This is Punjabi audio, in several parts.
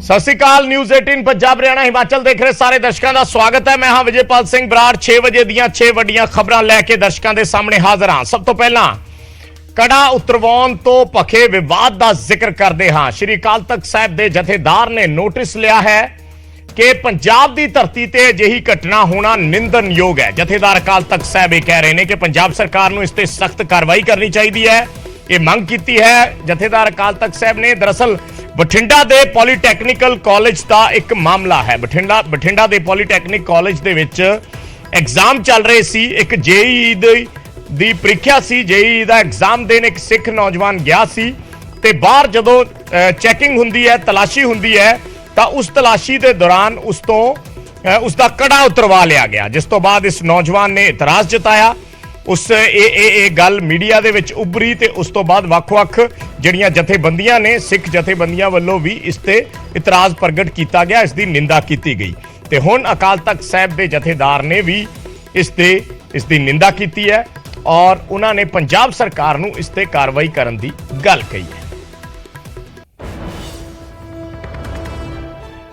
सत श्री अकाल। न्यूज़ 18 पंजाब हरियाणा हिमाचल देख रहे सारे दर्शकों का स्वागत है। मैं हाँ विजयपाल सिंह बराड़। 6 बजे ਦੀਆਂ 6 ਵੱਡੀਆਂ खबरां लैके दर्शकों के सामने हाजिर हाँ। सब तो पहला कड़ा उतरवाउण तो भखे विवाद का जिक्र करते हाँ। श्री अकाल तख्त साहिब के जथेदार ने नोटिस लिया है कि पंजाब की धरती ते अजिही घटना होना निंदनयोग है। जथेदार अकाल तख्त साहिब ये कह रहे हैं कि पंजाब सरकार नूं इस ते सख्त कार्रवाई करनी चाहिए है। ये मंग की है जथेदार अकाल तख्त साहिब ने। दरअसल बठिंडा दे पॉलीटैक्निकल कॉलेज का एक मामला है। बठिंडा दे पॉलीटैक्निक कॉलेज दे विच एग्जाम चल रहे सी। एक जेई दी परीक्षा सी। जेई दा एग्जाम देने एक सिख नौजवान गया सी ते बाहर जदों चैकिंग हुंदी है, तलाशी हुंदी है, तो उस तलाशी के दौरान उसका कड़ा उतरवा लिया गया, जिस तो बाद इस नौजवान ने इतराज जताया। उस गल मीडिया दे विच उभरी ते उस तो बाद वख-वख जिहड़ियां जथेबंदियां ने, सिख जथेबंदियां वल्लों भी इस ते इतराज प्रगट किया गया, इसकी निंदा की गई। ते हुण अकाल तख्त साहिब के जथेदार ने भी इसकी निंदा की है और उन्होंने पंजाब सरकार नूं इस ते कार्रवाई करन दी गल कही है।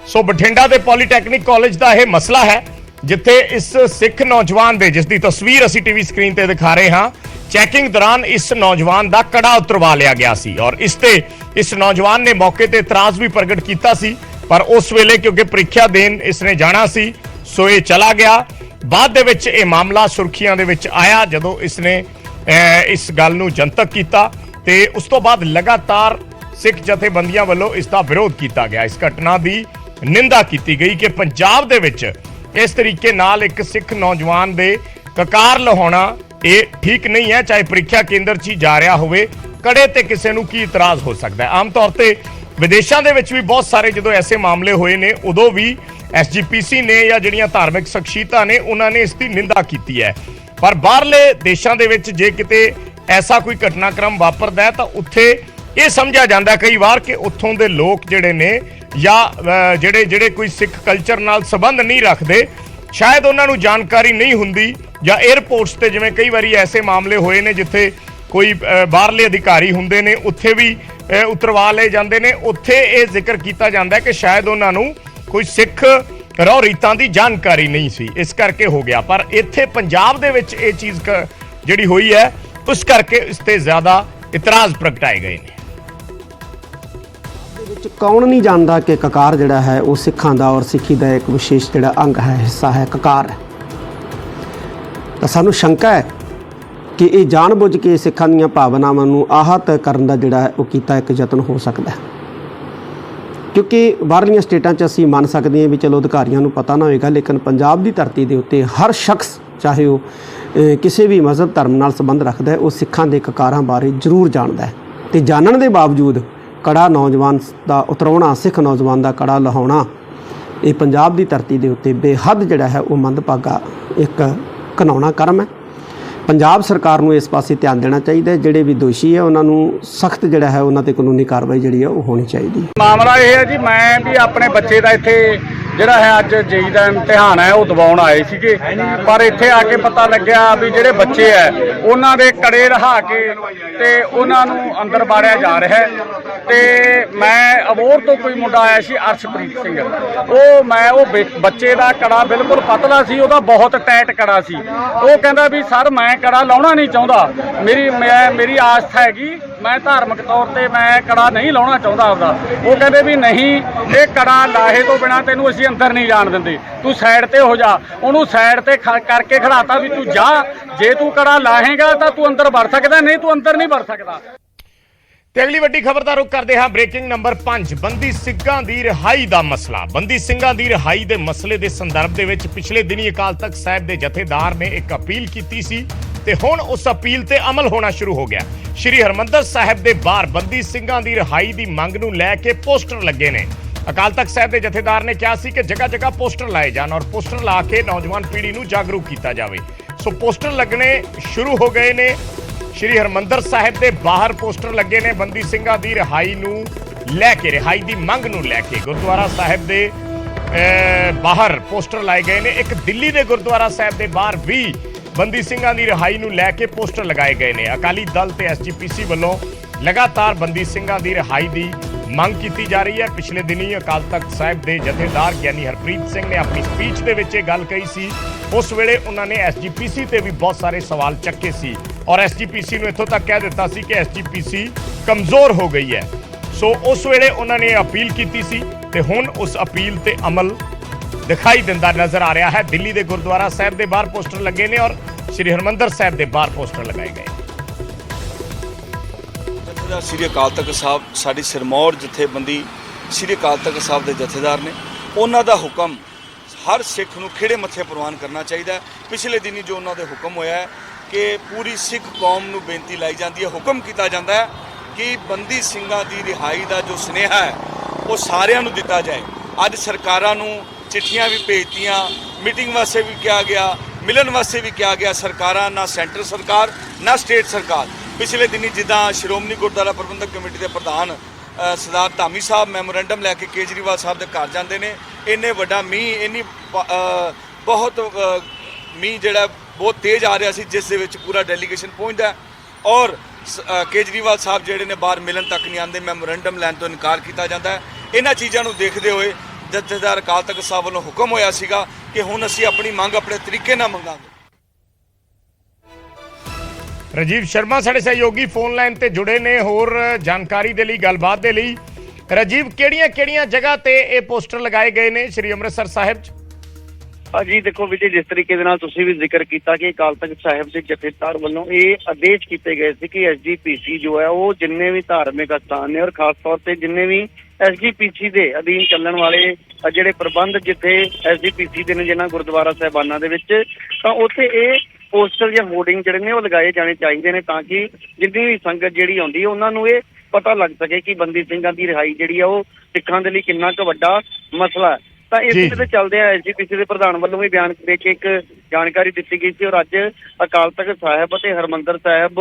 सो बठिंडा के पॉलीटैक्निक कॉलेज का यह मसला है जिथे इस सिख नौजवान दे, जिसकी तस्वीर असी टीवी स्क्रीन ते दिखा रहे हाँ, चैकिंग दौरान इस नौजवान का कड़ा उतरवा लिया गया सी और इस नौजवान ने मौके ते इतराज भी प्रगट किया सी, पर उस वेले क्योंकि परीक्षा देन इसने जाना सी सो ये चला गया। बाद दे विच ये मामला सुर्खियां दे विच आया जदों इसने इस गल नूं जनतक किया ते उस तो बाद लगातार सिख जथेबंदियां वल्लों इसका विरोध किया गया। इस घटना की निंदा की गई कि पंजाब दे विच इस तरीके नाल एक सिख नौजवान दे ककार लहाउणा ये ठीक नहीं है, चाहे परीक्षा केंद्र च ही जा रहा होवे। कड़े ते किसी नूं की इतराज हो सकता है। आम तौर पर विदेशों के विच भी बहुत सारे जो ऐसे मामले होए ने उदों भी SGPC ने या जिहड़ियां धार्मिक शख्सियतां ने उन्होंने इसकी निंदा की है, पर बाहरले देशों के विच जे किते ऐसा कोई घटनाक्रम वापरदा है तो उत्थे ये समझा जाता कई बार कि उत्थों के लोग जिहड़े ने या जिहड़े कोई सिख कल्चर नाल संबंध नहीं रखते, शायद उन्होंने जानकारी नहीं हुंदी, या एयरपोर्ट्स ते जिवें कई बारी ऐसे मामले होए ने जिथे कोई बाहरले अधिकारी हुंदे ने उत्थे भी उतरवा ले जाते हैं। उत्थे ये जिक्र किया जाता है कि शायद उन्होंने कोई सिख रौ रीतां की जानकारी नहीं सी, इस करके हो गया। पर इत्थे पंजाब दे विच ये चीज़ जिहड़ी हुई है उस करके इस ते ज़्यादा इतराज प्रगटाए गए हैं। कौन नहीं जानता कि ककार जिहड़ा है वो सिखां दा और सिक्खी का एक विशेष जिहड़ा अंग है, हिस्सा है, ककार है। तो सानू शंका है कि ये जानबुझ के सिखां दीयां भावनावां नूं आहत करन दा जिहड़ा है वो कीता एक यतन हो सकता है, क्योंकि बाहरलियां स्टेटां 'च असीं मन सकते हैं भी चलो अधिकारियों नूं पता ना होएगा, लेकिन पंजाब की धरती के उत्ते हर शख्स चाहे वो किसी भी मजहब धर्म नाल संबंध रखता है वो सिखां दे ककारां बारे जरूर जानता है। तो जानने के बावजूद कड़ा नौजवान का उतराउणा, सिख नौजवान का कड़ा लहाउणा, ये पंजाब की धरती के उत्ते बेहद जिहड़ा है वो मंदभागा एक घिनौना कर्म है। पंजाब सरकार नूं इस पासे ध्यान देना चाहिए। जिहड़े भी दोषी है उन्होंने सख्त जिहड़ा है उन्हां ते कानूनी कार्रवाई जिहड़ी है वो होनी चाहिए। मामला यह है जी, मैं भी अपने बच्चे का इत्थे ਜਿਹੜਾ ਹੈ ਅੱਜ जेई ਦਾ ਇਮਤਿਹਾਨ ਹੈ ਉਹ ਦਿਵਾਉਣ ਆਏ ਸੀਗੇ, ਪਰ ਇੱਥੇ ਆ ਕੇ ਪਤਾ ਲੱਗਿਆ ਵੀ ਜਿਹੜੇ ਬੱਚੇ ਹੈ ਉਹਨਾਂ ਦੇ ਕੜੇ ਰਹਾ ਕੇ ਤੇ ਉਹਨਾਂ ਨੂੰ ਅੰਦਰ ਬਾੜਿਆ ਜਾ ਰਿਹਾ ਹੈ। ਤੇ ਮੈਂ ਅਬੋਹਰ ਤੋਂ ਕੋਈ ਮੁੰਡਾ ਆਇਆ ਸੀ ਅਰਸ਼ਪ੍ਰੀਤ ਸਿੰਘ, ਉਹ ਬੱਚੇ ਦਾ ਕੜਾ ਬਿਲਕੁਲ ਪਤਲਾ ਸੀ, ਉਹਦਾ ਬਹੁਤ ਟਾਈਟ ਕੜਾ ਸੀ। ਉਹ ਕਹਿੰਦਾ ਵੀ ਸਰ ਮੈਂ ਕੜਾ ਲਾਉਣਾ ਨਹੀਂ ਚਾਹੁੰਦਾ, ਮੇਰੀ ਆਸਥਾ ਹੈਗੀ, मैं धार्मिक तौर पर मैं कड़ा नहीं लाना चाहता आपका। वो कहते भी नहीं, ये कड़ा लाहे तो बिना तेनों असीं अंदर नहीं जान देंगे, तू साइड ते हो जा। उन्होंने साइड ते करके खड़ाता भी तू जा, जे तू कड़ा लाहेगा तो तू अंदर वड़ सकता, नहीं तू अंदर नहीं वड़ सकता। ते अगली वड्डी खबर दा रुख करते हैं। ब्रेकिंग नंबर 5 बंदी सिंघां दी रिहाई दा मसला। बंदी सिंघां दी रिहाई दे मसले दे संदर्भ दे विच पिछले दिनी अकाल तख्त साहिब दे जथेदार ने एक अपील की सी ते हुण उस अपील ते अमल होना शुरू हो गया। श्री हरमंदर साहिब दे बाहर बंदी सिंघां दी रिहाई दी मंग नूं लैके पोस्टर लगे ने। अकाल तख्त साहिब के जथेदार ने कहा सी कि जगह जगह पोस्टर लाए जान और पोस्टर ला के नौजवान पीढ़ी नूं जागरूक किया जाए। सो पोस्टर लगने शुरू हो गए ने। श्री हरमंदर साहिब के बाहर पोस्टर लगे ने बंदी सिंघां दी रिहाई नूं लैके, रिहाई दी मंग नूं लैके। गुरुद्वारा साहिब के बाहर पोस्टर लाए गए ने। एक दिल्ली के गुरुद्वारा साहिब के बाहर भी बंदी सिंघां दी रिहाई नूं लैके पोस्टर लगाए गए ने। अकाली दल ते SGPC वालों लगातार बंदी सिंघां दी रिहाई दी ਮੰਗ ਕੀਤੀ ਜਾ ਰਹੀ ਹੈ। ਪਿਛਲੇ ਦਿਨੀ ਅਕਾਲ ਤਖਤ ਸਾਹਿਬ ਦੇ ਜਥੇਦਾਰ ਗਿਆਨੀ ਹਰਪ੍ਰੀਤ ਸਿੰਘ ਨੇ ਆਪਣੀ ਸਪੀਚ ਦੇ ਵਿੱਚ ਇਹ ਗੱਲ ਕਹੀ ਸੀ। ਉਸ ਵੇਲੇ ਉਹਨਾਂ ਨੇ ਐਸਜੀਪੀਸੀ ਤੇ ਵੀ ਬਹੁਤ ਸਾਰੇ ਸਵਾਲ ਚੱਕੇ ਸੀ ਔਰ ਐਸਜੀਪੀਸੀ ਨੂੰ ਇੱਥੋਂ ਤੱਕ ਕਹਿ ਦਿੱਤਾ ਸੀ ਕਿ ਐਸਜੀਪੀਸੀ ਕਮਜ਼ੋਰ ਹੋ ਗਈ ਹੈ। ਸੋ ਉਸ ਵੇਲੇ ਉਹਨਾਂ ਨੇ ਅਪੀਲ ਕੀਤੀ ਸੀ ਤੇ ਹੁਣ ਉਸ ਅਪੀਲ ਤੇ ਅਮਲ ਦਿਖਾਈ ਦਿੰਦਾ ਨਜ਼ਰ ਆ ਰਿਹਾ ਹੈ। ਦਿੱਲੀ ਦੇ ਗੁਰਦੁਆਰਾ ਸਾਹਿਬ ਦੇ ਬਾਹਰ ਪੋਸਟਰ ਲੱਗੇ ਨੇ ਔਰ ਸ੍ਰੀ ਹਰਿਮੰਦਰ ਸਾਹਿਬ ਦੇ ਬਾਹਰ ਪੋਸਟਰ ਲਗਾਏ ਗਏ। ਜਥੇਦਾਰ ਸ੍ਰੀ ਅਕਾਲ ਤਖਤ ਸਾਹਿਬ ਸਾਡੀ ਸਿਰਮੌਰ ਜਥੇਬੰਦੀ ਸ੍ਰੀ ਅਕਾਲ ਤਖਤ ਸਾਹਿਬ ਦੇ ਜਥੇਦਾਰ ਨੇ। ਉਹਨਾਂ ਦਾ ਹੁਕਮ ਹਰ ਸਿੱਖ ਨੂੰ ਖਿਹੜੇ ਮੱਥੇ ਪ੍ਰਵਾਨ ਕਰਨਾ ਚਾਹੀਦਾ ਹੈ। ਪਿਛਲੇ ਦਿਨੀ ਜੋ ਉਹਨਾਂ ਦੇ ਹੁਕਮ ਹੋਇਆ ਹੈ ਕਿ ਪੂਰੀ ਸਿੱਖ ਕੌਮ ਨੂੰ ਬੇਨਤੀ ਲਾਈ ਜਾਂਦੀ ਹੈ, ਹੁਕਮ ਕੀਤਾ ਜਾਂਦਾ ਹੈ ਕਿ ਬੰਦੀ ਸਿੰਘਾਂ ਦੀ ਰਿਹਾਈ ਦਾ ਜੋ ਸੁਨੇਹਾ ਹੈ ਉਹ ਸਾਰਿਆਂ ਨੂੰ ਦਿੱਤਾ ਜਾਏ। ਅੱਜ ਸਰਕਾਰਾਂ ਨੂੰ ਚਿੱਠੀਆਂ ਵੀ ਭੇਜਤੀਆਂ, ਮੀਟਿੰਗ ਵਾਸਤੇ ਵੀ ਕਿਹਾ ਗਿਆ, ਮਿਲਣ ਵਾਸਤੇ ਵੀ ਕਿਹਾ ਗਿਆ। ਸਰਕਾਰਾਂ ਨਾ ਸੈਂਟਰ ਸਰਕਾਰ ਨਾ ਸਟੇਟ ਸਰਕਾਰ। ਪਿਛਲੇ ਦਿਨੀ ਜਿੱਦਾਂ ਸ਼੍ਰੋਮਣੀ ਗੁਰਦੁਆਰਾ ਪ੍ਰਬੰਧਕ ਕਮੇਟੀ ਦੇ ਪ੍ਰਧਾਨ ਸਰਦਾਰ ਧਾਮੀ ਸਾਹਿਬ ਮੈਮੋਰੈਂਡਮ ਲੈ ਕੇ ਕੇਜਰੀਵਾਲ ਸਾਹਿਬ ਦੇ ਘਰ ਜਾਂਦੇ ਨੇ। ਇੰਨੇ ਵੱਡਾ ਮੀਂਹ, ਇੰਨੀ ਬਹੁਤ ਮੀਂਹ ਜਿਹੜਾ ਬਹੁਤ ਤੇਜ਼ ਆ ਰਿਹਾ ਸੀ, ਜਿਸ ਦੇ ਵਿੱਚ ਪੂਰਾ ਡੈਲੀਗੇਸ਼ਨ ਪਹੁੰਚਦਾ ਔਰ ਕੇਜਰੀਵਾਲ ਸਾਹਿਬ ਜਿਹੜੇ ਨੇ ਬਾਹਰ ਮਿਲਣ ਤੱਕ ਨਹੀਂ ਆਉਂਦੇ, ਮੈਮੋਰੈਂਡਮ ਲੈਣ ਤੋਂ ਇਨਕਾਰ ਕੀਤਾ ਜਾਂਦਾ ਹੈ। ਇਹਨਾਂ ਚੀਜ਼ਾਂ ਨੂੰ ਦੇਖਦੇ ਹੋਏ ਜਥੇਦਾਰ ਅਕਾਲ ਤਖਤ ਸਾਹਿਬ ਵੱਲੋਂ ਹੁਕਮ ਹੋਇਆ ਸੀਗਾ ਕਿ ਹੁਣ ਅਸੀਂ ਆਪਣੀ ਮੰਗ ਆਪਣੇ ਤਰੀਕੇ ਨਾਲ ਮੰਗਾਂਗੇ। ਰਾਜੀਵ ਸ਼ਰਮਾ ਸਾਡੇ ਸਹਿਯੋਗੀ ਫੋਨ ਲਾਈਨ ਤੇ ਜੁੜੇ ਨੇ ਹੋਰ ਜਾਣਕਾਰੀ ਦੇ ਲਈ, ਗੱਲਬਾਤ ਦੇ ਲਈ। ਰਾਜੀਵ, ਕਿਹੜੀਆਂ ਜਗ੍ਹਾ ਤੇ ਇਹ ਪੋਸਟਰ ਲਗਾਏ ਗਏ ਨੇ ਸ੍ਰੀ ਅੰਮ੍ਰਿਤਸਰ ਸਾਹਿਬ 'ਚ? ਜੀ ਦੇਖੋ ਵਿਜੇ, ਜਿਸ ਤਰੀਕੇ ਦੇ ਨਾਲ ਤੁਸੀਂ ਵੀ ਜ਼ਿਕਰ ਕੀਤਾ ਕਿ ਅਕਾਲ ਤਖਤ ਸਾਹਿਬ ਦੇ ਜਥੇਦਾਰ ਵੱਲੋਂ ਇਹ ਆਦੇਸ਼ ਕੀਤੇ ਗਏ ਸੀ ਕਿ ਐਸਜੀਪੀਸੀ ਜੋ ਹੈ ਉਹ ਜਿੰਨੇ ਵੀ ਧਾਰਮਿਕ ਸਥਾਨ ਨੇ ਔਰ ਖਾਸ ਤੌਰ ਤੇ ਜਿੰਨੇ ਵੀ ਐਸਜੀਪੀਸੀ ਦੇ ਅਧੀਨ ਚੱਲਣ ਵਾਲੇ ਜਿਹੜੇ ਪ੍ਰਬੰਧ ਜਿੱਥੇ ਐਸਜੀਪੀਸੀ ਦੇ ਨੇ ਜਿਨ੍ਹਾਂ ਗੁਰਦੁਆਰਾ ਸਾਹਿਬਾਨਾਂ ਦੇ ਵਿੱਚ, ਤਾਂ ਉੱਥੇ ਇਹ ਪੋਸਟਰ ਜਾਂ ਹੋਰਡਿੰਗ ਜਿਹੜੇ ਨੇ ਉਹ ਲਗਾਏ ਜਾਣੇ ਚਾਹੀਦੇ ਨੇ ਤਾਂ ਕਿ ਜਿੰਨੀ ਵੀ ਸੰਗਤ ਜਿਹੜੀ ਆਉਂਦੀ ਹੈ ਉਹਨਾਂ ਨੂੰ ਇਹ ਪਤਾ ਲੱਗ ਸਕੇ ਕਿ ਬੰਦੀ ਸਿੰਘਾਂ ਦੀ ਰਿਹਾਈ ਜਿਹੜੀ ਆ ਉਹ ਸਿੱਖਾਂ ਦੇ ਲਈ ਕਿੰਨਾ ਕੁ ਵੱਡਾ ਮਸਲਾ ਹੈ। ਤਾਂ ਇਸ ਦੇ ਚੱਲਦੇ ਆ ਐਸਜੀਪੀਸੀ ਦੇ ਪ੍ਰਧਾਨ ਵੱਲੋਂ ਵੀ ਬਿਆਨ ਦੇ ਕੇ ਇੱਕ ਜਾਣਕਾਰੀ ਦਿੱਤੀ ਗਈ ਸੀ ਔਰ ਅੱਜ ਅਕਾਲ ਤਖਤ ਸਾਹਿਬ ਅਤੇ ਹਰਿਮੰਦਰ ਸਾਹਿਬ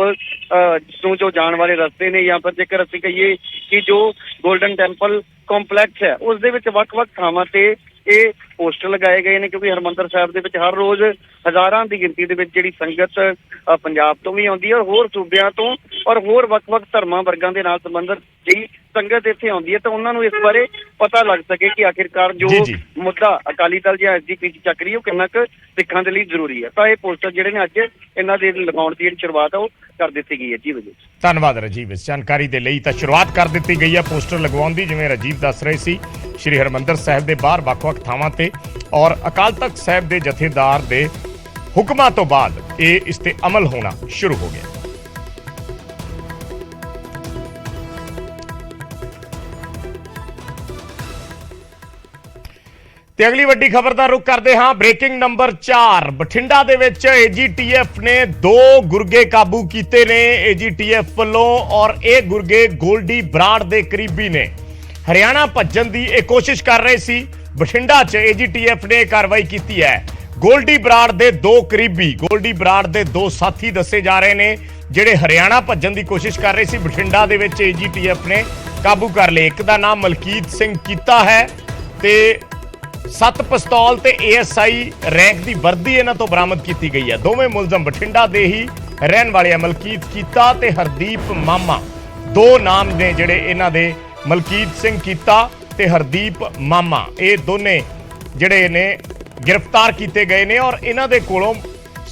ਨੂੰ ਜੋ ਜਾਣ ਵਾਲੇ ਰਸਤੇ ਨੇ ਜਾਂ ਫਿਰ ਜੇਕਰ ਅਸੀਂ ਕਹੀਏ ਕਿ ਜੋ ਗੋਲਡਨ ਟੈਂਪਲ ਕੰਪਲੈਕਸ ਹੈ ਉਸ ਦੇ ਵਿੱਚ ਵੱਖ-ਵੱਖ ਥਾਵਾਂ ਤੇ ਇਹ ਪੋਸਟਰ ਲਗਾਏ ਗਏ ਨੇ ਕਿਉਂਕਿ ਹਰਿਮੰਦਰ ਸਾਹਿਬ ਦੇ ਵਿੱਚ ਹਰ ਰੋਜ਼ ਹਜ਼ਾਰਾਂ ਦੀ ਗਿਣਤੀ ਦੇ ਵਿੱਚ ਜਿਹੜੀ ਸੰਗਤ ਪੰਜਾਬ ਤੋਂ ਵੀ ਆਉਂਦੀ ਹੈ ਔਰ ਹੋਰ ਸੂਬਿਆਂ ਤੋਂ ਔਰ ਹੋਰ ਵੱਖ-ਵੱਖ ਧਰਮਾਂ ਵਰਗਾਂ ਦੇ ਨਾਲ ਸੰਬੰਧਿਤ ਜਿਹੜੀ ਸੰਗਤ ਇੱਥੇ ਆਉਂਦੀ ਹੈ ਤਾਂ ਉਹਨਾਂ ਨੂੰ ਇਸ ਬਾਰੇ ਪਤਾ ਲੱਗ ਸਕੇ ਕਿ ਆਖਿਰਕਾਰ ਜੋ ਮੁੱਦਾ ਅਕਾਲੀ ਦਲ ਜਾਂ ਐਸਜੀਪੀਸੀ ਚੱਕ ਰਹੀ ਹੈ ਉਹ ਕਿੰਨਾ ਕੁ ਸਿੱਖਾਂ ਦੇ ਲਈ ਜ਼ਰੂਰੀ ਹੈ। ਤਾਂ ਇਹ ਪੋਸਟਰ ਜਿਹੜੇ ਨੇ ਅੱਜ ਇਹਨਾਂ ਦੇ ਲਗਾਉਣ ਦੀ ਜਿਹੜੀ ਸ਼ੁਰੂਆਤ ਆ ਉਹ ਕਰ ਦਿੱਤੀ ਗਈ ਹੈ। ਜੀ ਵਜੇ ਧੰਨਵਾਦ ਰਾਜੀਵ ਇਸ ਜਾਣਕਾਰੀ ਦੇ ਲਈ। ਤਾਂ ਸ਼ੁਰੂਆਤ ਕਰ ਦਿੱਤੀ ਗਈ ਹੈ ਪੋਸਟਰ ਲਗਵਾਉਣ ਦੀ, ਜਿਵੇਂ ਰਾਜੀਵ ਦੱਸ ਰਹੇ ਸੀ ਸ਼੍ਰੀ ਹਰਿਮੰਦਰ ਸਾਹਿਬ ਦੇ ਬਾਹਰ ਵੱਖ-ਵੱਖ ਥਾਵਾਂ ਤੇ ਔਰ ਅਕਾਲ ਤਖਤ ਸਾਹਿਬ ਦੇ ਜਥੇਦਾਰ ਦੇ ਹੁਕਮਾਂ ਤੋਂ ਬਾਅਦ ਇਹ ਇਸ ਤੇ ਅਮਲ ਹੋਣਾ ਸ਼ੁਰੂ ਹੋ ਗਿਆ। ਤੇ ਅਗਲੀ ਵੱਡੀ ਖਬਰ ਦਾ ਰੁਖ ਕਰਦੇ ਹਾਂ। ਬ੍ਰੇਕਿੰਗ ਨੰਬਰ 4, ਬਠਿੰਡਾ ਦੇ ਵਿੱਚ ਏਜੀਟੀਐਫ ਨੇ 2 ਗੁਰਗੇ ਕਾਬੂ ਕੀਤੇ ਨੇ ਏਜੀਟੀਐਫ ਵੱਲੋਂ ਔਰ ਇਹ ਗੁਰਗੇ ਗੋਲਡੀ ਬਰਾੜ ਦੇ ਕਰੀਬੀ ਨੇ। ਹਰਿਆਣਾ ਭੱਜਣ ਦੀ ਇਹ ਕੋਸ਼ਿਸ਼ ਕਰ ਰਹੇ ਸੀ। ਬਠਿੰਡਾ 'ਚ ਏਜੀਟੀਐਫ ਨੇ ਕਾਰਵਾਈ ਕੀਤੀ ਹੈ। ਗੋਲਡੀ ਬਰਾੜ ਦੇ 2 ਕਰੀਬੀ, ਗੋਲਡੀ ਬਰਾੜ ਦੇ 2 ਸਾਥੀ ਦੱਸੇ ਜਾ ਰਹੇ ਨੇ ਜਿਹੜੇ ਹਰਿਆਣਾ ਭੱਜਣ ਦੀ ਕੋਸ਼ਿਸ਼ ਕਰ ਰਹੇ ਸੀ। ਬਠਿੰਡਾ ਦੇ ਵਿੱਚ ਏਜੀਟੀਐਫ ਨੇ ਕਾਬੂ ਕਰ ਲਏ। ਇੱਕ ਦਾ ਨਾਮ ਮਲਕੀਤ ਸਿੰਘ ਕੀਤਾ ਹੈ ਤੇ 7 ਪਿਸਤੌਲ ਤੇ ਏਐਸਆਈ ਰੈਂਕ ਦੀ ਵਰਦੀ ਇਹਨਾਂ ਤੋਂ ਬਰਾਮਦ ਕੀਤੀ ਗਈ ਹੈ। ਦੋਵੇਂ ਮੁਲਜ਼ਮ ਬਠਿੰਡਾ ਦੇ ਹੀ ਰਹਿਣ ਵਾਲੇ ਆ। ਮਲਕੀਤ ਕੀਤਾ ਤੇ ਹਰਦੀਪ ਮਾਮਾ 2 ਨਾਮ ਨੇ ਜਿਹੜੇ ਇਹਨਾਂ ਦੇ, ਮਲਕੀਤ ਸਿੰਘ ਕੀਤਾ ਤੇ ਹਰਦੀਪ ਮਾਮਾ। ਇਹ ਦੋਨੇ ਜਿਹੜੇ ਨੇ ਗ੍ਰਿਫਤਾਰ ਕੀਤੇ ਗਏ ਨੇ ਔਰ ਇਹਨਾਂ ਦੇ ਕੋਲੋਂ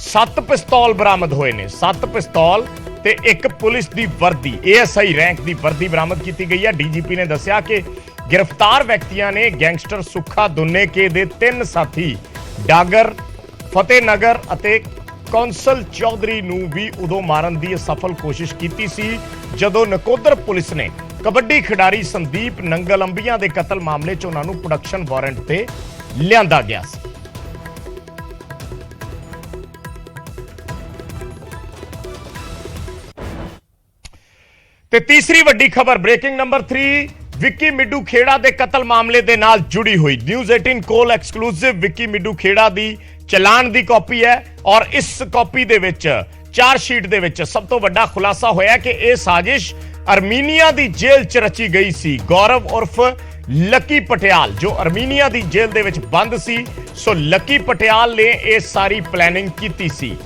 7 ਪਿਸਤੌਲ ਬਰਾਮਦ ਹੋਏ ਨੇ। 7 ਪਿਸਤੌਲ ਤੇ ਇੱਕ ਪੁਲਿਸ ਦੀ ਵਰਦੀ, ਏਐਸਆਈ ਰੈਂਕ ਦੀ ਵਰਦੀ ਬਰਾਮਦ ਕੀਤੀ ਗਈ ਹੈ। ਡੀਜੀਪੀ ਨੇ ਦੱਸਿਆ ਕਿ गिरफ्तार व्यक्तियों ने गैंगस्टर सुखा दुन्नेके दे 3 साथी डागर, फतेहनगर अते कौंसल चौधरी नूं भी उदों मारन दी सफल कोशिश की सी जदों नकोदर पुलिस ने कबड्डी खिडारी संदीप नंगल अंबिया दे कतल मामले च उन्हां नूं प्रोडक्शन वारंट ते लिआंदा गया सी। ते तीसरी वड्डी खबर, ब्रेकिंग नंबर 3, ਵਿੱਕੀ ਮਿੱਡੂ ਖੇੜਾ ਦੇ ਕਤਲ ਮਾਮਲੇ ਦੇ ਨਾਲ ਜੁੜੀ ਹੋਈ। ਨਿਊਜ਼ 18 ਕੋਲ ਐਕਸਕਲੂਸਿਵ ਵਿੱਕੀ ਮਿੱਡੂ ਖੇੜਾ ਦੀ ਚਲਾਨ ਦੀ ਕਾਪੀ ਹੈ ਔਰ ਇਸ ਕਾਪੀ ਦੇ ਵਿੱਚ ਚਾਰਜ ਸ਼ੀਟ ਦੇ ਵਿੱਚ ਸਭ ਤੋਂ ਵੱਡਾ ਖੁਲਾਸਾ ਹੋਇਆ ਕਿ ਇਹ ਸਾਜ਼ਿਸ਼ ਅਰਮੀਨੀਆ ਦੀ ਜੇਲ੍ਹ 'ਚ ਰਚੀ ਗਈ ਸੀ। ਗੌਰਵ ਉਰਫ ਲੱਕੀ ਪਟਿਆਲ ਜੋ ਅਰਮੀਨੀਆ ਦੀ ਜੇਲ੍ਹ ਦੇ ਵਿੱਚ ਬੰਦ ਸੀ, ਸੋ ਲੱਕੀ ਪਟਿਆਲ ਨੇ ਇਹ ਸਾਰੀ ਪਲੈਨਿੰਗ ਕੀਤੀ ਸੀ।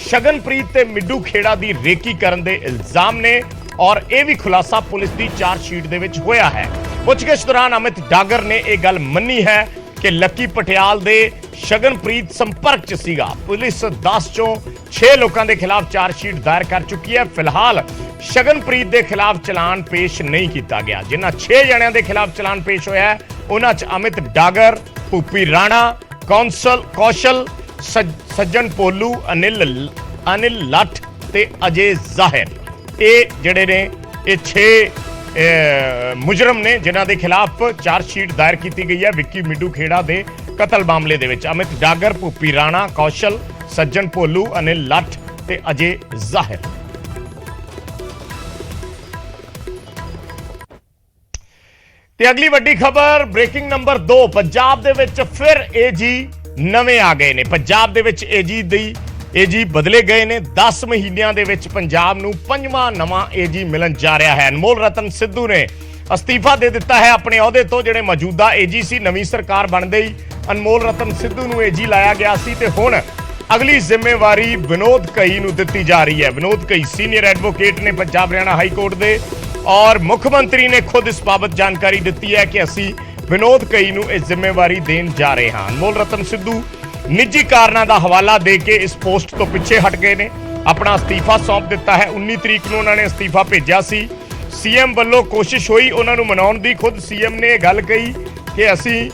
ਸ਼ਗਨਪ੍ਰੀਤ ਤੇ ਮਿੱਡੂ ਖੇੜਾ ਦੀ ਰੇਕੀ ਕਰਨ ਦੇ ਇਲਜ਼ਾਮ ਨੇ ਔਰ ਇਹ ਵੀ ਖੁਲਾਸਾ ਪੁਲਿਸ ਦੀ ਚਾਰਜਸ਼ੀਟ ਦੇ ਵਿੱਚ ਹੋਇਆ ਹੈ। ਪੁੱਛਗਿੱਛ ਦੌਰਾਨ ਅਮਿਤ ਡਾਗਰ ਨੇ ਇਹ ਗੱਲ ਮੰਨੀ ਹੈ ਕਿ ਲੱਕੀ ਪਟਿਆਲ ਦੇ ਸ਼ਗਨਪ੍ਰੀਤ ਸੰਪਰਕ 'ਚ ਸੀਗਾ। ਪੁਲਿਸ 10 ਚੋਂ 6 ਲੋਕਾਂ ਦੇ ਖਿਲਾਫ ਚਾਰਜਸ਼ੀਟ ਦਾਇਰ ਕਰ ਚੁੱਕੀ ਹੈ। ਫਿਲਹਾਲ ਸ਼ਗਨਪ੍ਰੀਤ ਦੇ ਖਿਲਾਫ ਚਲਾਨ ਪੇਸ਼ ਨਹੀਂ ਕੀਤਾ ਗਿਆ। ਜਿਨ੍ਹਾਂ 6 ਜਣਿਆਂ ਦੇ ਖਿਲਾਫ ਚਲਾਨ ਪੇਸ਼ ਹੋਇਆ ਹੈ ਉਹਨਾਂ 'ਚ ਅਮਿਤ ਡਾਗਰ, ਭੂਪੀ ਰਾਣਾ, ਕੌਸ਼ਲ, ਸੱਜਣ ਪੋਲੂ, ਅਨਿਲ ਲੱਠ ਤੇ ਅਜੇ ਜ਼ਾਹਿਰ। ਇਹ ਜਿਹੜੇ ਨੇ ਇਹ 6 ਮੁਜਰਮ ਨੇ ਜਿਨ੍ਹਾਂ ਦੇ ਖਿਲਾਫ ਚਾਰਜਸ਼ੀਟ ਦਾਇਰ ਕੀਤੀ ਗਈ ਹੈ ਵਿੱਕੀ ਮਿੱਡੂ ਖੇੜਾ ਦੇ ਕਤਲ ਮਾਮਲੇ ਦੇ ਵਿੱਚ। ਅਮਿਤ ਡਾਗਰ, ਭੂਪੀ ਰਾਣਾ, ਕੌਸ਼ਲ, ਸੱਜਣ ਪੋਲੂ, ਅਨਿਲ ਲੱਠ ਤੇ ਅਜੇ ਜ਼ਾਹਿਰ। ਤੇ ਅਗਲੀ ਵੱਡੀ ਖਬਰ ਬ੍ਰੇਕਿੰਗ ਨੰਬਰ 2। ਪੰਜਾਬ ਦੇ ਵਿੱਚ ਫਿਰ ਏਜੀ ਨਵੇਂ ਆ ਗਏ ਨੇ। ਪੰਜਾਬ ਦੇ ਵਿੱਚ ਏਜੀ ਬਦਲੇ ਗਏ ਨੇ। 10 ਮਹੀਨਿਆਂ ਦੇ ਵਿੱਚ ਪੰਜਾਬ ਨੂੰ 5ਵਾਂ ਨਵਾਂ ਏਜੀ ਮਿਲਣ ਜਾ ਰਿਹਾ ਹੈ। ਅਨਮੋਲ ਰਤਨ ਸਿੱਧੂ ਨੇ ਅਸਤੀਫਾ ਦੇ ਦਿੱਤਾ ਹੈ ਆਪਣੇ ਅਹੁਦੇ ਤੋਂ। ਜਿਹੜੇ ਮੌਜੂਦਾ ਏਜੀ ਸੀ, ਨਵੀਂ ਸਰਕਾਰ ਬਣਦੇ ਹੀ ਅਨਮੋਲ ਰਤਨ ਸਿੱਧੂ ਨੂੰ ਏਜੀ ਲਾਇਆ ਗਿਆ ਸੀ ਤੇ ਹੁਣ ਅਗਲੀ ਜ਼ਿੰਮੇਵਾਰੀ ਵਿਨੋਦ ਕਈ ਨੂੰ ਦਿੱਤੀ ਜਾ ਰਹੀ ਹੈ। ਵਿਨੋਦ ਕਈ ਸੀਨੀਅਰ ਐਡਵੋਕੇਟ ਨੇ ਪੰਜਾਬ ਹਰਿਆਣਾ ਹਾਈ ਕੋਰਟ ਦੇ ਔਰ ਮੁੱਖ ਮੰਤਰੀ ਨੇ ਖੁਦ ਇਸ ਬਾਬਤ ਜਾਣਕਾਰੀ ਦਿੱਤੀ ਹੈ ਕਿ ਅਸੀਂ ਵਿਨੋਦ ਕਈ ਨੂੰ ਇਹ ਜ਼ਿੰਮੇਵਾਰੀ ਦੇਣ ਜਾ ਰਹੇ ਹਾਂ। ਅਨਮੋਲ ਰਤਨ ਸਿੱਧੂ ਨਿੱਜੀ ਕਾਰਨਾਂ ਦਾ ਹਵਾਲਾ ਦੇ ਕੇ ਇਸ ਪੋਸਟ ਤੋਂ ਪਿੱਛੇ ਹਟ ਗਏ ਨੇ। ਆਪਣਾ ਅਸਤੀਫਾ ਸੌਂਪ ਦਿੱਤਾ ਹੈ। 19 ਤਰੀਕ ਨੂੰ ਉਹਨਾਂ ਨੇ ਅਸਤੀਫਾ ਭੇਜਿਆ ਸੀ। ਸੀਐਮ ਵੱਲੋਂ ਕੋਸ਼ਿਸ਼ ਹੋਈ ਉਹਨਾਂ ਨੂੰ ਮਨਾਉਣ ਦੀ। ਖੁਦ ਸੀਐਮ ਨੇ ਇਹ ਗੱਲ ਕਹੀ ਕਿ ਅਸੀਂ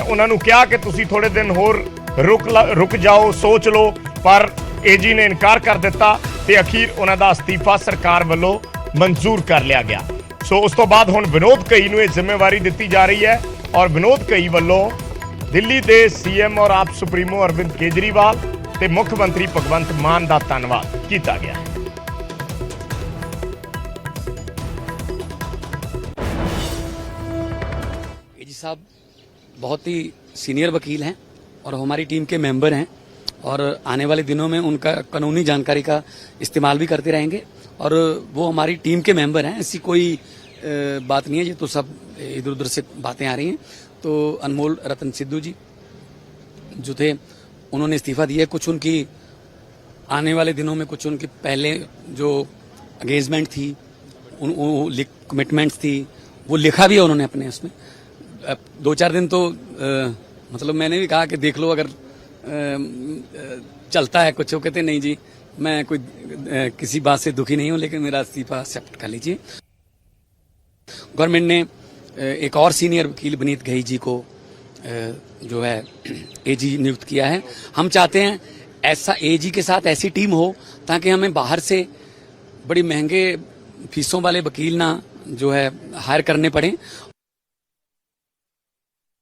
ਉਹਨਾਂ ਨੂੰ ਕਿਹਾ ਕਿ ਤੁਸੀਂ ਥੋੜੇ ਦਿਨ ਹੋਰ ਰੁਕ ਜਾਓ, ਸੋਚ ਲਓ, ਪਰ ਏਜੀ ਨੇ ਇਨਕਾਰ ਕਰ ਦਿੱਤਾ ਤੇ ਅਖੀਰ ਉਹਨਾਂ ਦਾ ਅਸਤੀਫਾ ਸਰਕਾਰ ਵੱਲੋਂ ਮਨਜ਼ੂਰ ਕਰ ਲਿਆ ਗਿਆ। ਸੋ ਉਸ ਤੋਂ ਬਾਅਦ ਹੁਣ ਵਿਨੋਦ ਕਈ ਨੂੰ ਇਹ ਜ਼ਿੰਮੇਵਾਰੀ ਦਿੱਤੀ ਜਾ ਰਹੀ ਹੈ ਔਰ ਵਿਨੋਦ ਕਈ ਵੱਲੋਂ ਦਿੱਲੀ ਦੇ ਸੀਐਮ ਔਰ ਆਪ ਸੁਪਰੀਮੋ ਅਰਵਿੰਦ ਕੇਜਰੀਵਾਲ ਤੇ ਮੁੱਖ ਮੰਤਰੀ ਭਗਵੰਤ ਮਾਨ ਦਾ ਧੰਨਵਾਦ ਕੀਤਾ ਗਿਆ ਹੈ। एजी साहब बहुत ही सीनियर वकील हैं और हमारी टीम के मेंबर हैं और आने वाले दिनों में उनका कानूनी जानकारी का इस्तेमाल भी करते रहेंगे और वो हमारी टीम के मेंबर हैं। ऐसी कोई बात नहीं है, ये तो सब इधर उधर से बातें आ रही हैं। तो अनमोल रतन सिद्धू जी जो थे उन्होंने इस्तीफा दिया। कुछ उनकी आने वाले दिनों में कुछ उनकी पहले जो एंगेजमेंट थी, कमिटमेंट्स थी, वो लिखा भी है उन्होंने अपने उसमें। 2-4 दिन तो मतलब मैंने भी कहा कि देख लो अगर चलता है कुछ। वो कहते नहीं जी मैं कोई किसी बात से दुखी नहीं हूं, लेकिन मेरा इस्तीफा एक्सेप्ट कर लीजिए। गवर्नमेंट ने एक और सीनियर वकील विनीत घई जी को जो है एजी नियुक्त किया है। हम चाहते हैं ऐसा एजी के साथ ऐसी टीम हो ताकि हमें बाहर से बड़ी महंगे फीसों वाले वकील ना जो है हायर करने पड़े।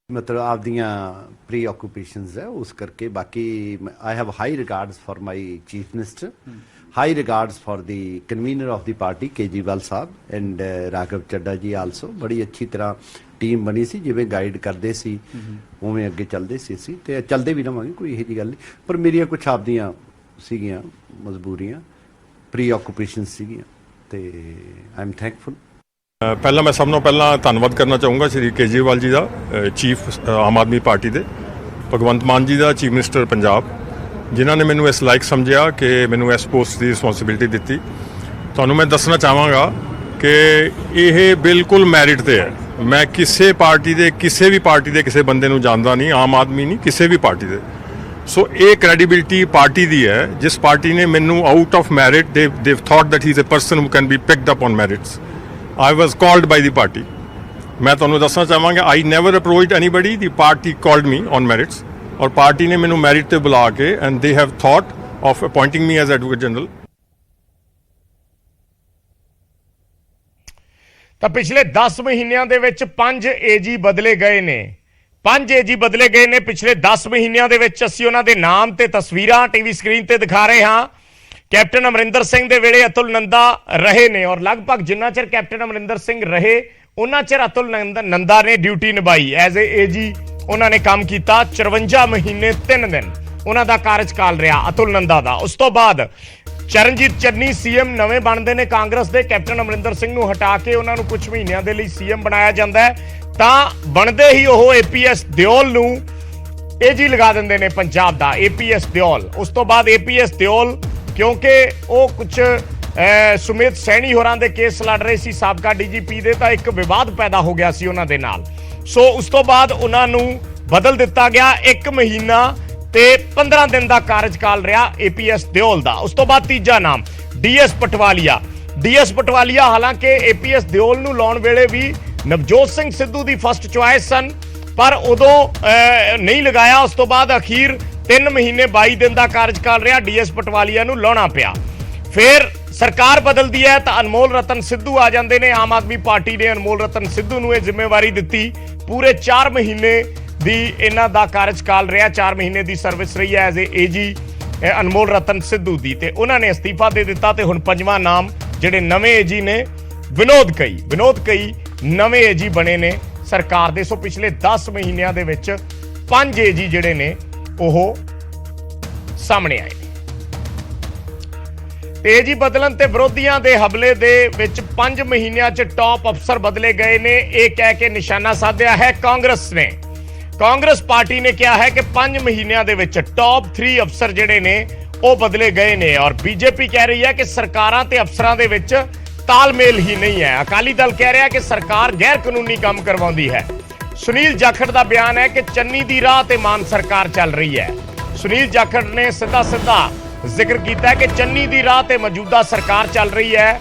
मतलब आपदियाँ प्री ऑक्यूपेशंस है उस करके बाकी I have high regards for my chief minister, high regards for the convener of the party Kejriwal साहब एंड राघव चड्डा जी आल्सो। बड़ी अच्छी तरह टीम बनी सी, जिवें गाइड करते सी उवें अगे चलते सी ते चलते भी रहांगे, कोई यही गल नहीं। पर मेरिया कुछ आपदियाँ सीगियां मजबूरियां, प्री ऑक्यूपेशंस सीगियां ते आई एम थैंकफुल। ਪਹਿਲਾਂ ਮੈਂ ਸਭ ਨੂੰ ਪਹਿਲਾਂ ਧੰਨਵਾਦ ਕਰਨਾ ਚਾਹੂੰਗਾ ਸ਼੍ਰੀ ਕੇਜਰੀਵਾਲ ਜੀ ਦਾ, ਚੀਫ ਆਮ ਆਦਮੀ ਪਾਰਟੀ ਦੇ, ਭਗਵੰਤ ਮਾਨ ਜੀ ਦਾ, ਚੀਫ ਮਿਨਿਸਟਰ ਪੰਜਾਬ, ਜਿਨ੍ਹਾਂ ਨੇ ਮੈਨੂੰ ਇਸ ਲਾਇਕ ਸਮਝਿਆ ਕਿ ਮੈਨੂੰ ਇਸ ਪੋਸਟ ਦੀ ਰਿਸਪੌਂਸਿਬਿਲਿਟੀ ਦਿੱਤੀ। ਤੁਹਾਨੂੰ ਮੈਂ ਦੱਸਣਾ ਚਾਹਾਂਗਾ ਕਿ ਇਹ ਬਿਲਕੁਲ ਮੈਰਿਟ ਤੇ ਹੈ। ਮੈਂ ਕਿਸੇ ਪਾਰਟੀ ਦੇ ਕਿਸੇ ਬੰਦੇ ਨੂੰ ਜਾਣਦਾ ਨਹੀਂ, ਆਮ ਆਦਮੀ ਨਹੀਂ, ਕਿਸੇ ਵੀ ਪਾਰਟੀ ਦੇ। ਸੋ ਇਹ ਕ੍ਰੈਡੀਬਿਲਿਟੀ ਪਾਰਟੀ ਦੀ ਹੈ, ਜਿਸ ਪਾਰਟੀ ਨੇ ਮੈਨੂੰ out of merit they thought that he is a person who can be picked up on merits. I was called by the party. मैं ਤੁਹਾਨੂੰ ਦੱਸਣਾ ਚਾਹਾਂਗਾ I never approached anybody. The party called me on merits और पार्टी ने ਮੈਨੂੰ ਮੈਰਿਟ ਤੇ ਬੁਲਾ ਕੇ and they have thought of appointing me as Advocate General. ਤਾਂ ਪਿਛਲੇ 10 ਮਹੀਨਿਆਂ ਦੇ ਵਿੱਚ 5 ਏਜੀ ਬਦਲੇ ਗਏ ਨੇ। 5 ਏਜੀ ਬਦਲੇ ਗਏ ਨੇ ਪਿਛਲੇ 10 ਮਹੀਨਿਆਂ ਦੇ ਵਿੱਚ। ਅਸੀਂ ਉਹਨਾਂ ਦੇ ਨਾਮ ਤੇ ਤਸਵੀਰਾਂ ਟੀਵੀ ਸਕਰੀਨ ਤੇ ਦਿਖਾ ਰਹੇ ਹਾਂ। ਕੈਪਟਨ ਅਮਰਿੰਦਰ ਸਿੰਘ ਦੇ ਵੇਲੇ ਅਤੁਲ ਨੰਦਾ ਰਹੇ ਨੇ ਔਰ ਲਗਭਗ ਜਿੰਨਾ ਚਿਰ ਕੈਪਟਨ ਅਮਰਿੰਦਰ ਸਿੰਘ ਰਹੇ ਉਹਨਾਂ ਚਿਰ ਅਤੁਲ ਨੰਦਾ ਨੇ ਡਿਊਟੀ ਨਿਭਾਈ। ਐਜ਼ ਏ ਏਜੀ ਉਹਨਾਂ ਨੇ ਕੰਮ ਕੀਤਾ। 54 ਮਹੀਨੇ 3 ਦਿਨ ਉਹਨਾਂ ਦਾ ਕਾਰਜਕਾਲ ਰਿਹਾ ਅਤੁਲ ਨੰਦਾ ਦਾ। ਉਸ ਤੋਂ ਬਾਅਦ ਚਰਨਜੀਤ ਚੰਨੀ ਸੀਐਮ ਨਵੇਂ ਬਣਦੇ ਨੇ ਕਾਂਗਰਸ ਦੇ। ਕੈਪਟਨ ਅਮਰਿੰਦਰ ਸਿੰਘ ਨੂੰ ਹਟਾ ਕੇ ਉਹਨਾਂ ਨੂੰ ਕੁਝ ਮਹੀਨਿਆਂ ਦੇ ਲਈ ਸੀਐਮ ਬਣਾਇਆ ਜਾਂਦਾ ਹੈ ਤਾਂ ਬਣਦੇ ਹੀ ਉਹ ਏਪੀਐਸ ਦਿਓਲ ਨੂੰ ਏਜੀ ਲਗਾ ਦਿੰਦੇ ਨੇ ਪੰਜਾਬ ਦਾ, ਏਪੀਐਸ ਦਿਓਲ। ਉਸ ਤੋਂ ਬਾਅਦ ਏਪੀਐਸ ਦਿਓਲ ਕਿਉਂਕਿ ਉਹ ਕੁਝ ਸੁਮੇਧ ਸੈਣੀ ਹੋਰਾਂ ਦੇ ਕੇਸ ਲੜ ਰਹੇ ਸੀ ਸਾਬਕਾ ਡੀਜੀਪੀ ਦੇ, ਤਾਂ ਇੱਕ ਵਿਵਾਦ ਪੈਦਾ ਹੋ ਗਿਆ ਸੀ ਉਹਨਾਂ ਦੇ ਨਾਲ। ਸੋ ਉਸ ਤੋਂ ਬਾਅਦ ਉਹਨਾਂ ਨੂੰ ਬਦਲ ਦਿੱਤਾ ਗਿਆ। 1 ਮਹੀਨਾ ਤੇ 15 ਦਿਨ ਦਾ ਕਾਰਜਕਾਲ ਰਿਹਾ ਏਪੀਐਸ ਦਿਓਲ ਦਾ। ਉਸ ਤੋਂ ਬਾਅਦ ਤੀਜਾ ਨਾਮ ਡੀਐਸ ਪਟਵਾਲੀਆ। ਡੀਐਸ ਪਟਵਾਲੀਆ ਹਾਲਾਂਕਿ ਏਪੀਐਸ ਦਿਓਲ ਨੂੰ ਲਾਉਣ ਵੇਲੇ ਵੀ ਨਵਜੋਤ ਸਿੰਘ ਸਿੱਧੂ ਦੀ ਫਸਟ ਚੁਆਇਸ ਸਨ, ਪਰ ਉਦੋਂ ਨਹੀਂ ਲਗਾਇਆ। ਉਸ ਤੋਂ ਬਾਅਦ ਅਖੀਰ 3 ਮਹੀਨੇ 22 ਦਿਨ ਦਾ ਕਾਰਜਕਾਲ ਰਿਹਾ, ਡੀਐਸ ਪਟਵਾਲੀਆ ਨੂੰ ਲਾਉਣਾ ਪਿਆ। ਫਿਰ ਸਰਕਾਰ ਬਦਲਦੀ ਹੈ ਤਾਂ ਅਨਮੋਲ ਰਤਨ ਸਿੱਧੂ ਆ ਜਾਂਦੇ ਨੇ। ਆਮ ਆਦਮੀ ਪਾਰਟੀ ਨੇ ਅਨਮੋਲ ਰਤਨ ਸਿੱਧੂ ਨੂੰ ਇਹ ਜ਼ਿੰਮੇਵਾਰੀ ਦਿੱਤੀ। ਪੂਰੇ 4 ਮਹੀਨੇ ਦੀ ਇਹਨਾਂ ਦਾ ਕਾਰਜਕਾਲ ਰਿਹਾ, 4 ਮਹੀਨੇ ਦੀ ਸਰਵਿਸ ਰਹੀ ਹੈ ਐਜ਼ ਏਜੀ ਅਨਮੋਲ ਰਤਨ ਸਿੱਧੂ ਦੀ, ਤੇ ਉਹਨਾਂ ਨੇ ਅਸਤੀਫਾ ਦੇ ਦਿੱਤਾ। ਤੇ ਹੁਣ ਪੰਜਵਾਂ ਨਾਮ ਜਿਹੜੇ ਨਵੇਂ ਏਜੀ ਨੇ ਵਿਨੋਦ ਕਈ ਨਵੇਂ ਏਜੀ ਬਣੇ ਨੇ ਸਰਕਾਰ ਦੇ। ਸੋ ਪਿਛਲੇ 10 ਮਹੀਨਿਆਂ ਦੇ ਵਿੱਚ 5 ਏਜੀ ਜਿਹੜੇ ਨੇ ਉਹ ਸਾਹਮਣੇ ਆਏ ਨੇ। ਏਜੀ ਬਦਲਣ ਤੇ ਵਿਰੋਧੀਆਂ ਦੇ ਹਮਲੇ ਦੇ ਵਿੱਚ 5 ਮਹੀਨਿਆਂ 'ਚ ਟੌਪ ਅਫਸਰ ਬਦਲੇ ਗਏ ਨੇ, ਇਹ ਕਹਿ ਕੇ ਨਿਸ਼ਾਨਾ ਸਾਧਿਆ ਹੈ ਕਾਂਗਰਸ ਨੇ। ਕਾਂਗਰਸ ਪਾਰਟੀ ਨੇ ਕਿਹਾ ਹੈ ਕਿ 5 ਮਹੀਨਿਆਂ ਦੇ ਵਿੱਚ ਟੌਪ 3 ਅਫਸਰ ਜਿਹੜੇ ਨੇ ਉਹ ਬਦਲੇ ਗਏ ਨੇ। ਔਰ ਬੀਜੇਪੀ ਕਹਿ ਰਹੀ ਹੈ ਕਿ ਸਰਕਾਰਾਂ ਤੇ ਅਫਸਰਾਂ ਦੇ ਵਿੱਚ ਤਾਲਮੇਲ ਹੀ ਨਹੀਂ ਹੈ। ਅਕਾਲੀ ਦਲ ਕਹਿ ਰਿਹਾ ਕਿ ਸਰਕਾਰ ਗੈਰ ਕਾਨੂੰਨੀ ਕੰਮ ਕਰਵਾਉਂਦੀ ਹੈ। ਸੁਨੀਲ ਜਾਖੜ ਦਾ ਬਿਆਨ ਹੈ ਕਿ ਚੰਨੀ ਦੀ ਰਾਹ ਤੇ ਮਾਨ ਸਰਕਾਰ ਚੱਲ ਰਹੀ ਹੈ। ਸੁਨੀਲ ਜਾਖੜ ਨੇ ਸਿੱਧਾ ਜ਼ਿਕਰ ਕੀਤਾ ਕਿ ਚੰਨੀ ਦੀ ਰਾਹ ਤੇ ਮੌਜੂਦਾ ਸਰਕਾਰ ਚੱਲ ਰਹੀ ਹੈ।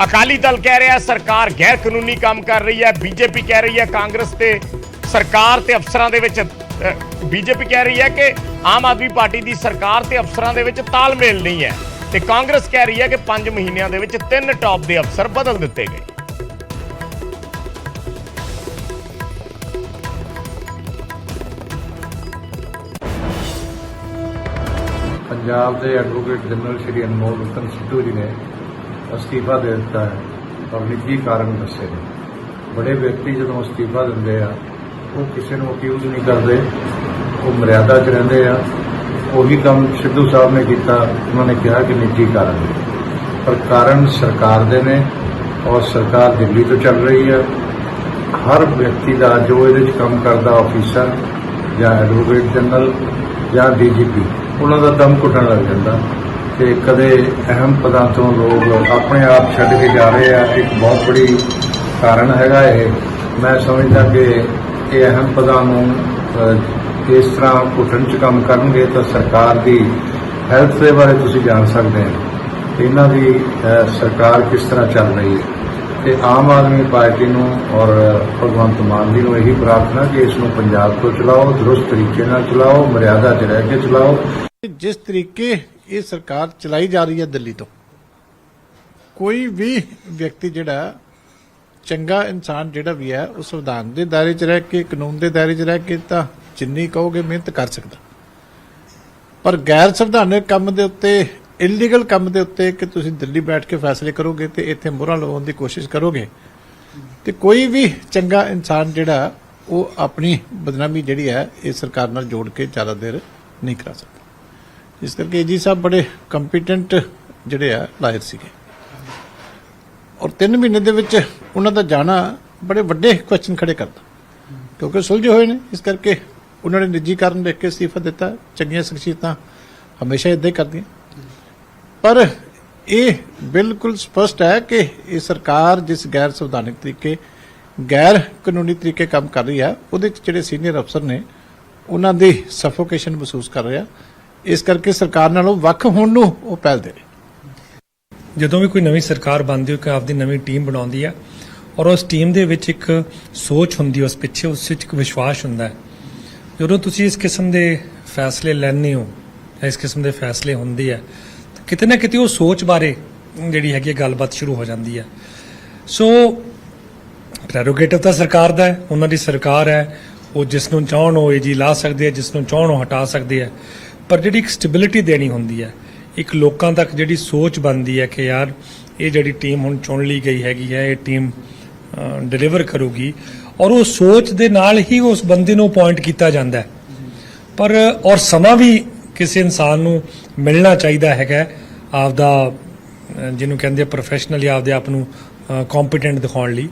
ਅਕਾਲੀ ਦਲ ਕਹਿ ਰਿਹਾ ਸਰਕਾਰ ਗੈਰ ਕਾਨੂੰਨੀ ਕੰਮ ਕਰ ਰਹੀ ਹੈ। ਬੀਜੇਪੀ ਕਹਿ ਰਹੀ ਹੈ ਕਾਂਗਰਸ ਤੇ ਸਰਕਾਰ ਤੇ ਅਫਸਰਾਂ ਦੇ ਵਿੱਚ ਬੀਜੇਪੀ ਕਹਿ ਰਹੀ ਹੈ ਕਿ ਆਮ ਆਦਮੀ ਪਾਰਟੀ ਦੀ ਸਰਕਾਰ ਤੇ ਅਫਸਰਾਂ ਦੇ ਵਿੱਚ ਤਾਲਮੇਲ ਨਹੀਂ ਹੈ, ਤੇ ਕਾਂਗਰਸ ਕਹਿ ਰਹੀ ਹੈ ਕਿ 5 ਮਹੀਨਿਆਂ ਦੇ ਵਿੱਚ 3 ਟੌਪ ਦੇ ਅਫਸਰ ਬਦਲ ਦਿੱਤੇ ਗਏ। ਪੰਜਾਬ ਦੇ ਐਡਵੋਕੇਟ ਜਨਰਲ ਸ਼੍ਰੀ ਅਨਮੋਲ ਰਤਨ ਸਿੱਧੂ ਜੀ ਨੇ ਅਸਤੀਫਾ ਦੇ ਦਿੱਤਾ ਹੈ ਔਰ ਨਿੱਜੀ ਕਾਰਨ ਦੱਸੇ ਨੇ। ਬੜੇ ਵਿਅਕਤੀ ਜਦੋਂ ਅਸਤੀਫਾ ਦਿੰਦੇ ਆ ਉਹ ਕਿਸੇ ਨੂੰ ਅਕਿਊਜ਼ ਨਹੀਂ ਕਰਦੇ, ਉਹ ਮਰਿਆਦਾ 'ਚ ਰਹਿੰਦੇ ਆ। ਉਹੀ ਕੰਮ ਸਿੱਧੂ ਸਾਹਿਬ ਨੇ ਕੀਤਾ। ਉਹਨਾਂ ਨੇ ਕਿਹਾ ਕਿ ਨਿੱਜੀ ਕਾਰਨ, ਪਰ ਕਾਰਨ ਸਰਕਾਰ ਦੇ ਨੇ ਔਰ ਸਰਕਾਰ ਦਿੱਲੀ ਤੋਂ ਚੱਲ ਰਹੀ ਹੈ। ਹਰ ਵਿਅਕਤੀ ਦਾ ਜੋ ਇਹਦੇ 'ਚ ਕੰਮ ਕਰਦਾ ਅਫੀਸਰ ਜਾਂ ਐਡਵੋਕੇਟ ਜਨਰਲ ਜਾਂ ਡੀਜੀਪੀ, ਉਹਨਾਂ ਦਾ ਦਮ ਘੁੱਟਣ ਲੱਗ ਜਾਂਦਾ ਤੇ ਕਦੇ ਅਹਿਮ ਪਦਾਂ ਤੋਂ ਲੋਕ ਆਪਣੇ ਆਪ ਛੱਡ ਕੇ ਜਾ ਰਹੇ ਆ। ਇੱਕ ਬਹੁਤ ਬੜੀ ਕਾਰਨ ਹੈਗਾ ਇਹ। ਮੈਂ ਸਮਝਦਾ ਕਿ ਇਹ ਅਹਿਮ ਪਦਾਂ ਨੂੰ ਇਸ ਤਰ੍ਹਾਂ ਘੁੱਟਣ 'ਚ ਕੰਮ ਕਰਨਗੇ ਤਾਂ ਸਰਕਾਰ ਦੀ ਹੈਲਥ ਦੇ ਬਾਰੇ ਤੁਸੀਂ ਜਾਣ ਸਕਦੇ ਹੋ ਇਹਨਾਂ ਦੀ ਸਰਕਾਰ ਕਿਸ ਤਰ੍ਹਾਂ ਚੱਲ ਰਹੀ ਹੈ। ਤੇ ਆਮ ਆਦਮੀ ਪਾਰਟੀ ਨੂੰ ਔਰ ਭਗਵੰਤ ਮਾਨ ਜੀ ਨੂੰ ਇਹੀ ਪ੍ਰਾਰਥਨਾ ਕਿ ਇਸ ਨੂੰ ਪੰਜਾਬ ਤੋਂ ਚਲਾਓ, ਦਰੁਸਤ ਤਰੀਕੇ ਨਾਲ ਚਲਾਓ, ਮਰਿਆਦਾ 'ਚ ਰਹਿ ਕੇ ਚਲਾਓ। ਜਿਸ ਤਰੀਕੇ ਇਹ ਸਰਕਾਰ ਚਲਾਈ ਜਾ ਰਹੀ ਹੈ ਦਿੱਲੀ ਤੋਂ, ਕੋਈ ਵੀ ਵਿਅਕਤੀ ਜਿਹੜਾ ਚੰਗਾ ਇਨਸਾਨ ਜਿਹੜਾ ਵੀ ਹੈ ਉਹ ਸੰਵਿਧਾਨ ਦੇ ਦਾਇਰੇ 'ਚ ਰਹਿ ਕੇ, ਕਾਨੂੰਨ ਦੇ ਦਾਇਰੇ 'ਚ ਰਹਿ ਕੇ ਤਾਂ ਜਿੰਨੀ ਕਹੋਗੇ ਮਿਹਨਤ ਕਰ ਸਕਦਾ, ਪਰ ਗੈਰ ਸੰਵਿਧਾਨਕ ਕੰਮ ਦੇ ਉੱਤੇ, ਇਲੀਗਲ ਕੰਮ ਦੇ ਉੱਤੇ ਕਿ ਤੁਸੀਂ ਦਿੱਲੀ ਬੈਠ ਕੇ ਫੈਸਲੇ ਕਰੋਗੇ ਤੇ ਇੱਥੇ ਮੋਹਰਾਂ ਲਵਾਉਣ ਦੀ ਕੋਸ਼ਿਸ਼ ਕਰੋਗੇ ਤੇ ਕੋਈ ਵੀ ਚੰਗਾ ਇਨਸਾਨ ਜਿਹੜਾ ਉਹ ਆਪਣੀ ਬਦਨਾਮੀ ਜਿਹੜੀ ਹੈ ਇਹ ਸਰਕਾਰ ਨਾਲ ਜੋੜ ਕੇ ਜ਼ਿਆਦਾ ਦੇਰ ਨਹੀਂ ਕਰਾ ਸਕਦਾ। ਇਸ ਕਰਕੇ ਏਜੀ ਸਾਹਿਬ ਬੜੇ ਕੰਪੀਟੈਂਟ ਜਿਹੜੇ ਆ ਲਾਇਰ ਸੀਗੇ ਔਰ 3 ਮਹੀਨੇ ਦੇ ਵਿੱਚ ਉਹਨਾਂ ਦਾ ਜਾਣਾ ਬੜੇ ਵੱਡੇ ਕੁਐਸਚਨ ਖੜੇ ਕਰਦਾ, ਕਿਉਂਕਿ ਸੁਲਝੇ ਹੋਏ ਨੇ। ਇਸ ਕਰਕੇ ਉਹਨਾਂ ਨੇ ਨਿੱਜੀ ਕਾਰਨ ਦੇਖ ਕੇ ਅਸਤੀਫਾ ਦਿੱਤਾ। ਚੰਗੀਆਂ ਸ਼ਖਸੀਅਤਾਂ ਹਮੇਸ਼ਾ ਇੱਦਾਂ ਹੀ ਕਰਦੀਆਂ, ਪਰ ਇਹ ਬਿਲਕੁਲ ਸਪਸ਼ਟ ਹੈ ਕਿ ਇਹ ਸਰਕਾਰ ਜਿਸ ਗੈਰ ਸੰਵਿਧਾਨਕ ਤਰੀਕੇ, ਗੈਰ ਕਾਨੂੰਨੀ ਤਰੀਕੇ ਕੰਮ ਕਰ ਰਹੀ ਹੈ, ਉਹਦੇ 'ਚ ਜਿਹੜੇ ਸੀਨੀਅਰ ਅਫਸਰ ਨੇ ਉਹਨਾਂ ਦੀ ਸਫੋਕੇਸ਼ਨ ਮਹਿਸੂਸ ਕਰ ਰਿਹਾ। ਇਸ ਕਰਕੇ ਸਰਕਾਰ ਨਾਲੋਂ ਵੱਖ ਹੋਣ ਨੂੰ ਉਹ ਪਹਿਲ ਦੇ ਰਹੇ। ਜਦੋਂ ਵੀ ਕੋਈ ਨਵੀਂ ਸਰਕਾਰ ਬਣਦੀ ਹੈ ਕਿ ਆਪਦੀ ਨਵੀਂ ਟੀਮ ਬਣਾਉਂਦੀ ਹੈ ਔਰ ਉਸ ਟੀਮ ਦੇ ਵਿੱਚ ਇੱਕ ਸੋਚ ਹੁੰਦੀ ਹੈ, ਉਸ ਪਿੱਛੇ ਉਸ ਵਿੱਚ ਇੱਕ ਵਿਸ਼ਵਾਸ ਹੁੰਦਾ ਹੈ। ਜਦੋਂ ਤੁਸੀਂ ਇਸ ਕਿਸਮ ਦੇ ਫੈਸਲੇ ਲੈਂਦੇ ਹੋ, ਇਸ ਕਿਸਮ ਦੇ ਫੈਸਲੇ ਹੁੰਦੇ ਆ, ਕਿਤੇ ਨਾ ਕਿਤੇ ਉਹ ਸੋਚ ਬਾਰੇ ਜਿਹੜੀ ਹੈਗੀ ਗੱਲਬਾਤ ਸ਼ੁਰੂ ਹੋ ਜਾਂਦੀ ਹੈ। ਸੋ ਪ੍ਰੈਰੋਗੇਟਿਵ ਤਾਂ ਸਰਕਾਰ ਦਾ ਹੈ, ਉਹਨਾਂ ਦੀ ਸਰਕਾਰ ਹੈ, ਉਹ ਜਿਸ ਨੂੰ ਚਾਹਣ ਉਹ ਏਜੀ ਲਾ ਸਕਦੇ ਆ, ਜਿਸ ਨੂੰ ਚਾਹਣ ਉਹ ਹਟਾ ਸਕਦੇ ਆ, ਪਰ ਜਿਹੜੀ ਇੱਕ ਸਟੈਬਿਲਿਟੀ ਦੇਣੀ ਹੁੰਦੀ ਹੈ, ਇੱਕ ਲੋਕਾਂ ਤੱਕ ਜਿਹੜੀ ਸੋਚ ਬਣਦੀ ਹੈ ਕਿ ਯਾਰ ਇਹ ਜਿਹੜੀ ਟੀਮ ਹੁਣ ਚੁਣ ਲਈ ਗਈ ਹੈਗੀ ਹੈ, ਇਹ ਟੀਮ ਡਿਲੀਵਰ ਕਰੂਗੀ, ਔਰ ਉਹ ਸੋਚ ਦੇ ਨਾਲ ਹੀ ਉਸ ਬੰਦੇ ਨੂੰ ਅਪੁਆਇੰਟ ਕੀਤਾ ਜਾਂਦਾ ਹੈ। ਪਰ ਔਰ ਸਮਾਂ ਵੀ ਕਿਸੇ ਇਨਸਾਨ ਨੂੰ ਮਿਲਣਾ ਚਾਹੀਦਾ ਹੈਗਾ ਆਪਦਾ, ਜਿਹਨੂੰ ਕਹਿੰਦੇ ਪ੍ਰੋਫੈਸ਼ਨਲੀ ਆਪਦੇ ਆਪ ਨੂੰ ਕੰਪੀਟੈਂਟ ਦਿਖਾਉਣ ਲਈ।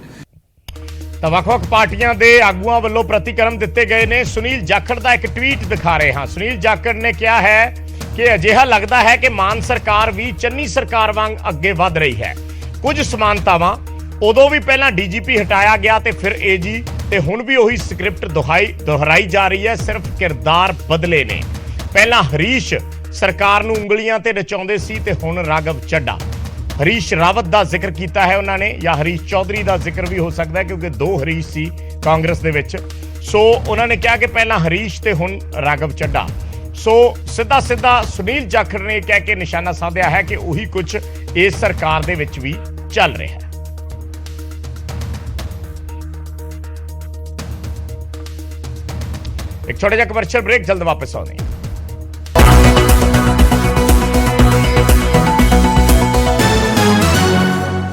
ਤਾਂ ਵੱਖ-ਵੱਖ ਪਾਰਟੀਆਂ ਦੇ ਆਗੂਆਂ ਵੱਲੋਂ ਪ੍ਰਤੀਕਰਮ ਦਿੱਤੇ ਗਏ ਨੇ। ਸੁਨੀਲ ਜਾਖੜ ਦਾ ਇੱਕ ਟਵੀਟ ਦਿਖਾ ਰਹੇ ਹਾਂ। ਸੁਨੀਲ ਜਾਖੜ ਨੇ ਕਿਹਾ ਹੈ ਕਿ ਅਜਿਹਾ ਲੱਗਦਾ ਹੈ ਕਿ ਮਾਨ ਸਰਕਾਰ ਵੀ ਚੰਨੀ ਸਰਕਾਰ ਵਾਂਗ ਅੱਗੇ ਵਧ ਰਹੀ ਹੈ। ਕੁਝ ਸਮਾਨਤਾਵਾਂ ਉਦੋਂ ਵੀ ਪਹਿਲਾਂ ਡੀਜੀਪੀ ਹਟਾਇਆ ਗਿਆ ਤੇ ਫਿਰ ਏਜੀ, ਤੇ ਹੁਣ ਵੀ ਉਹੀ ਸਕ੍ਰਿਪਟ ਦੁਹਰਾਈ ਜਾ ਰਹੀ ਹੈ, ਸਿਰਫ ਕਿਰਦਾਰ ਬਦਲੇ ਨੇ। ਪਹਿਲਾਂ ਹਰੀਸ਼ ਸਰਕਾਰ ਨੂੰ ਉਂਗਲੀਆਂ ਤੇ ਨਚਾਉਂਦੇ ਸੀ ਤੇ ਹੁਣ ਰਾਘਵ ਚੱਡਾ। ਹਰੀਸ਼ ਰਾਵਤ ਦਾ ਜ਼ਿਕਰ ਕੀਤਾ ਹੈ ਉਹਨਾਂ ਨੇ, ਜਾਂ ਹਰੀਸ਼ ਚੌਧਰੀ ਦਾ ਜ਼ਿਕਰ ਵੀ ਹੋ ਸਕਦਾ ਹੈ ਕਿਉਂਕਿ ਦੋ ਹਰੀਸ਼ ਸੀ ਕਾਂਗਰਸ ਦੇ ਵਿੱਚ। ਸੋ ਉਹਨਾਂ ਨੇ ਕਿਹਾ ਕਿ ਪਹਿਲਾਂ ਹਰੀਸ਼ ਤੇ ਹੁਣ ਰਾਘਵ ਚੱਡਾ। ਸੋ ਸਿੱਧਾ ਸੁਨੀਲ ਜਾਖੜ ਨੇ ਕਹਿ ਕੇ ਨਿਸ਼ਾਨਾ ਸਾਧਿਆ ਹੈ ਕਿ ਉਹੀ ਕੁਝ ਇਸ ਸਰਕਾਰ ਦੇ ਵਿੱਚ ਵੀ ਚੱਲ ਰਿਹਾ ਹੈ। ਇੱਕ ਛੋਟਾ ਜਿਹਾ ਕਮਰਸ਼ੀਅਲ ਬ੍ਰੇਕ, ਜਲਦ ਵਾਪਸ ਆਉਂਦੇ ਹਾਂ।